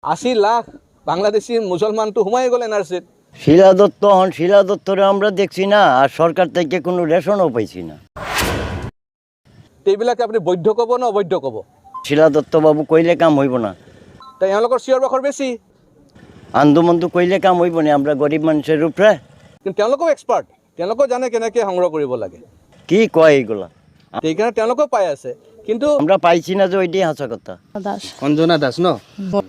80 লাখ বাংলাদেশি মুসলমান তো হুমায় গেল এনআরসির। শিলা দত্ত হন, শিলা দত্তরে আমরা দেখছি না, আর সরকার থেকে কোনো রেশনও পাইছি না। এইবিলাকে আপনি বৈধ কব না অবৈধ কব? শিলা দত্ত বাবু কইলে কাম হইব না, তাই এওঁলোকৰ চিঞৰ বাখৰ বেছি, আন্দোমন্তু কইলে কাম হইব না। আমৰা গৰিব মানুষেৰ উপৰে কিন্তু তেওঁলোকেও এক্সপাৰ্ট, তেওঁলোকেও জানে কেনেকৈ সংগ্ৰহ কৰিব লাগে, কি কয় এইগুলা, সেইকাৰণে তেওঁলোকেও পাই আছে। কিন্তু আমরা পাইছি না যে ওইটাই হাসা কথা। দাস অঞ্জনা দাস ন,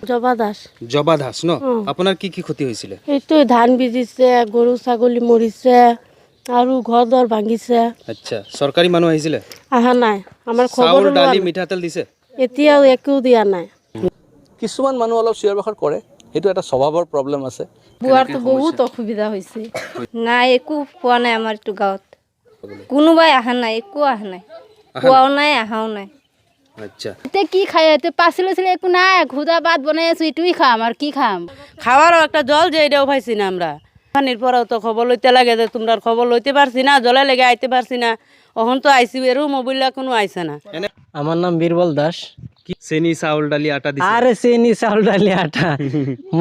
জবা দাস জবা দাস ন, আপোনাৰ কি কি ক্ষতি হৈছিলে? এইটো ধান ভিজিছে, গৰু ছাগলী মৰিছে আৰু ঘৰ দৰ ভাঙিছে। আচ্ছা, চৰকাৰী মানুহ আহিছিলে? অহা নাই, আমাৰ খবৰ চাউল লোৱা দালি নাই। মিঠাতেল দিছে? এতিয়াও একো দিয়া নাই। কিছুমান মানুহ অলপ চিঞৰ বাখৰ কৰে, সেইটো এটা স্বভাৱৰ প্ৰব্লেম আছে। বোৱাৰটো বহুত অসুবিধা হৈছে। নাই, একো পোৱা নাই আমাৰ এইটো গাঁৱত। কোনোবাই অহা নাই, একো অহা নাই, পোৱাও নাই, অহাও নাই। আচ্ছা, এতিয়া কি খাই এতিয়া পাচলি আছিলে একো নাই, ঘুদা ভাত বনাই আছো, এটুই খাম আর কি খাম। খাওয়ারও একটা জল যে এটাও পাইছি না আমরা। পানির পরেও তো খবর লইতে লাগে যে তোমরা খবর লইতে পারছি না, জলে লেগে আইতে পারছি না। এখন তো আইসি এরও মোবাইল কোনো আইসে না। আমার নাম বীরবল দাস। কি চেনি চাউল দালি আটা দিছে? আরে চেনি চাউল ডালি আটা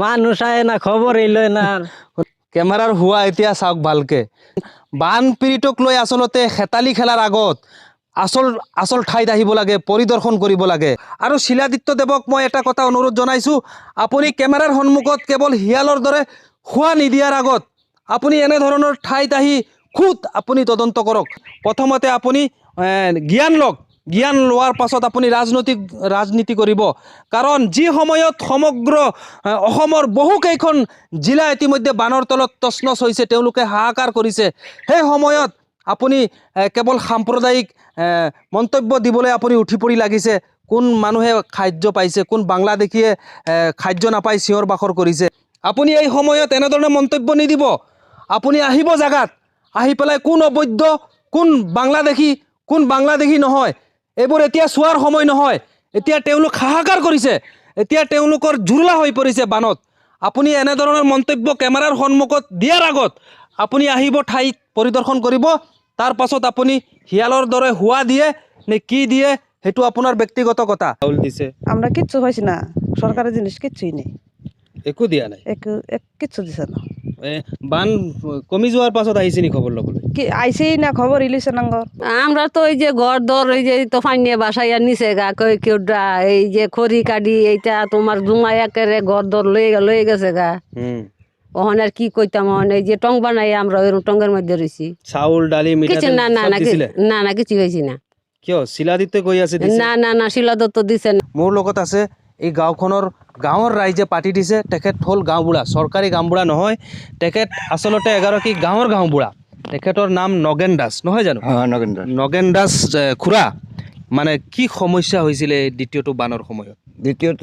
মানুষ আয় না, খবর এলো না। কেমেৰাৰ হোৱা এতিয়া চাওক ভালকে। বানপীড়িতক লৈ আচলতে হেতালি খেলাৰ আগত আচল ঠাইত আহিব লাগে, পৰিদৰ্শন কৰিব লাগে। আৰু শিলাদিত্যদেৱক মই এটা কথা অনুৰোধ জনাইছোঁ, আপুনি কেমেৰাৰ সন্মুখত কেৱল শিয়ালৰ দৰে হোৱা নিদিয়াৰ আগত আপুনি এনেধৰণৰ ঠাইত আহি খুদ আপুনি তদন্ত কৰক। প্ৰথমতে আপুনি জ্ঞান লওক, জ্ঞান লোৱাৰ পাছত আপুনি ৰাজনীতি কৰিব। কাৰণ যি সময়ত সমগ্ৰ অসমৰ বহুকেইখন জিলা ইতিমধ্যে বানৰ তলত তছনছ হৈছে, তেওঁলোকে হাহাকাৰ কৰিছে, সেই সময়ত আপুনি কেৱল সাম্প্ৰদায়িক মন্তব্য দিবলৈ আপুনি উঠি পৰি লাগিছে। কোন মানুহে খাদ্য পাইছে, কোন বাংলাদেশীয়ে খাদ্য নাপাই চিঞৰ বাখৰ কৰিছে। আপুনি এই সময়ত এনেধৰণে মন্তব্য নিদিব। আপুনি আহিব জেগাত, আহি পেলাই কোন অবৈধ, কোন বাংলাদেশী নহয়, এইবোৰ এতিয়া চোৱাৰ সময় নহয়। এতিয়া তেওঁলোক হাহাকাৰ কৰিছে, এতিয়া তেওঁলোকৰ জুৰুলা হৈ পৰিছে বানত। আপুনি এনেধৰণৰ মন্তব্য কেমেৰাৰ সন্মুখত দিয়াৰ আগত আপুনি আহিব, ঠাইত পৰিদৰ্শন কৰিব, তাৰ পাছত আপুনি শিয়ালৰ দৰে হোৱা দিয়ে নে কি দিয়ে সেইটো আপোনাৰ ব্যক্তিগত কথা। চাউল দিছে, আমরা কিচ্ছু পাইছি না, সরকারের জিনিস কিচ্ছুই নেই, একো দিয়া নাই। কিচ্ছু দিছে না। বান কমি যোৱাৰ পাছত আহিছে নি খবৰ ল'বলৈ? কি আইসেই না, খবর ইলিছে নাঙ্গর। আমরা তো এই যে ঘর দর এই যে তোফান নিয়ে বাসাইয়া নিচে গা কই কেউটা এই যে খড়ি কাটি এইটা তোমার জুমাই একেবারে ঘর দর লয়ে গেছে গা। ওখানে আর কি কইতাম, এই যে টং বানাই আমরা ওই টঙ্গের মধ্যে রয়েছি। চাউল দালি কিছু মিঠাতেল না না সব না দিছিলে? না কিছু হয়েছি না। কিয় শিলাদিত্য কৈ আছে দিছে? না শিলা দত্ত দিছে না। মোৰ লগত আছে এই গাঁৱৰ ৰাইজে পাতি দিছে। তেখেত হ'ল গাঁওবুঢ়া, চৰকাৰী গাঁওবুঢ়া নহয়, তেখেত আচলতে এগৰাকী গাঁওবুঢ়া। তেখেতৰ নাম নগেন দাস, নহয় জানো? নগেন দাস খুৰা, মানে কি সমস্যা হৈছিলে দ্বিতীয়টো বানৰ সময়ত? দ্বিতীয়ত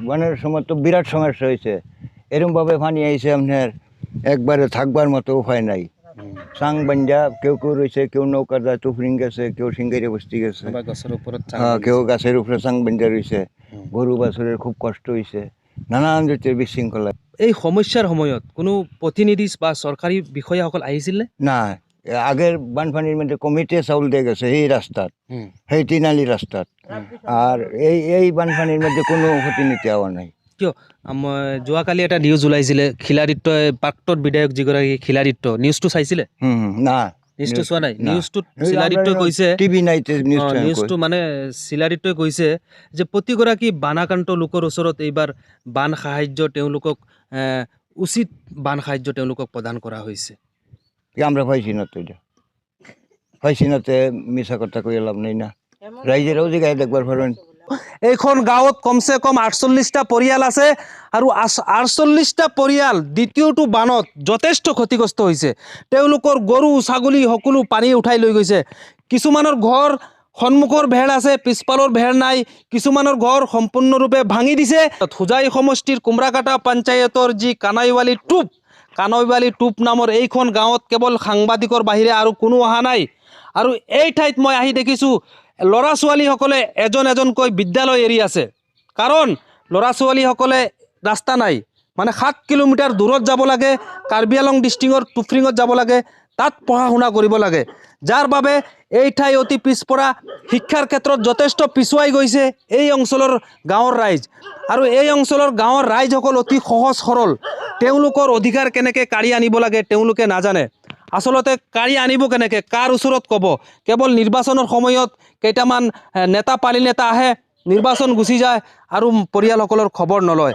বানের সময় তো বিরাট সমস্যা হয়েছে। এরমভাবে পানি আইছে আপনার একবারে থাকবার মতো উপায় নাই। চাং বাঞ্জা কেউ রয়েছে, কেউ নৌকার যায় টুফরিং গেছে, কেউ সিঙ্গারে বস্তি গেছে, বা গছৰ ওপৰত কেউ গাছেৰ উপৰে চাং বাঞ্জা ৰয়েছে। গৰু বাছুৰেৰ খুব কষ্ট হয়েছে, নানান জাতীয় বিশৃঙ্খলা। এই সমস্যাৰ সময়ত কোনো প্ৰতিনিধি বা চৰকাৰী বিষয়াসকল আহিছিল নে? না, আগের বানপানির মধ্যে কমিটিয়ে চাউল দিয়ে গেছে এই রাস্তাত, সেই তিনালি রাস্তাত। আর এই বানপানির মধ্যে কোনো প্রতিনিধি হওয়া নাই। কিয়? যোৱাকালি এটা নিউজ ওলাইছিলে, শিলাদিত্যই প্ৰাক্তন বিধায়ক যিগৰাকী শিলাদিত্য, নিউজটো চাইছিলে? না, নিউজটো চোৱা নাই? নিউজটোত শিলাদিত্যই কৈছে, টিভি নাই, নিউজটো মানে শিলাদিত্যই কৈছে যে প্ৰতিগৰাকী বানাক্ৰান্ত লোকৰ ওচৰত এইবাৰ বান সাহায্য তেওঁলোকক উচিত বান সাহায্য তেওঁলোকক প্ৰদান কৰা হৈছে। আমরা পাইছি না তো, এটা পাইছি না, তে মিছা কথা কই লাভ নেই না। রাইজেরাও জায়গায় দেখবার পারেন। এইখন গাঁৱত কমচে কম 48টা পৰিয়াল আছে, আৰু 48টা পৰিয়াল দ্বিতীয়টো বানত যথেষ্ট ক্ষতিগ্ৰস্ত হৈছে। তেওঁলোকৰ গৰু ছাগলী সকলো পানী উঠাই লৈ গৈছে। কিছুমানৰ ঘৰ সন্মুখৰ ভেৰ আছে, পিছফালৰ ভেৰ নাই, কিছুমানৰ ঘৰ সম্পূৰ্ণৰূপে ভাঙি দিছে। হোজাই সমষ্টিৰ কুমৰাকাটা পঞ্চায়তৰ যি কানৈবালি টোপ নামৰ এইখন গাঁৱত কেৱল সাংবাদিকৰ বাহিৰে আৰু কোনো অহা নাই। আৰু এই ঠাইত মই আহি দেখিছোঁ ল'ৰা ছোৱালীসকলে এজনকৈ বিদ্যালয় এৰি আছে। কাৰণ ল'ৰা ছোৱালীসকলে ৰাস্তা নাই, মানে 7 কিলোমিটাৰ দূৰত যাব লাগে, কাৰ্বি আংলং ডিষ্ট্ৰিক্টৰ টুফ্ৰিঙত যাব লাগে, তাত পঢ়া শুনা কৰিব লাগে, যাৰ বাবে এই ঠাই অতি পিছপৰা, শিক্ষাৰ ক্ষেত্ৰত যথেষ্ট পিছুৱাই গৈছে এই অঞ্চলৰ গাঁৱৰ ৰাইজ। আৰু এই অঞ্চলৰ গাঁৱৰ ৰাইজসকল অতি সহজ সৰল, তেওঁলোকৰ অধিকাৰ কেনেকৈ কাঢ়ি আনিব লাগে তেওঁলোকে নাজানে। আচলতে কাঢ়ি আনিব কেনেকৈ, কাৰ ওচৰত ক'ব? কেৱল নিৰ্বাচনৰ সময়ত কেইটামান নেতা পালি নেতা আহে, নিৰ্বাচন গুচি যায় আৰু পৰিয়ালসকলৰ খবৰ নলয়।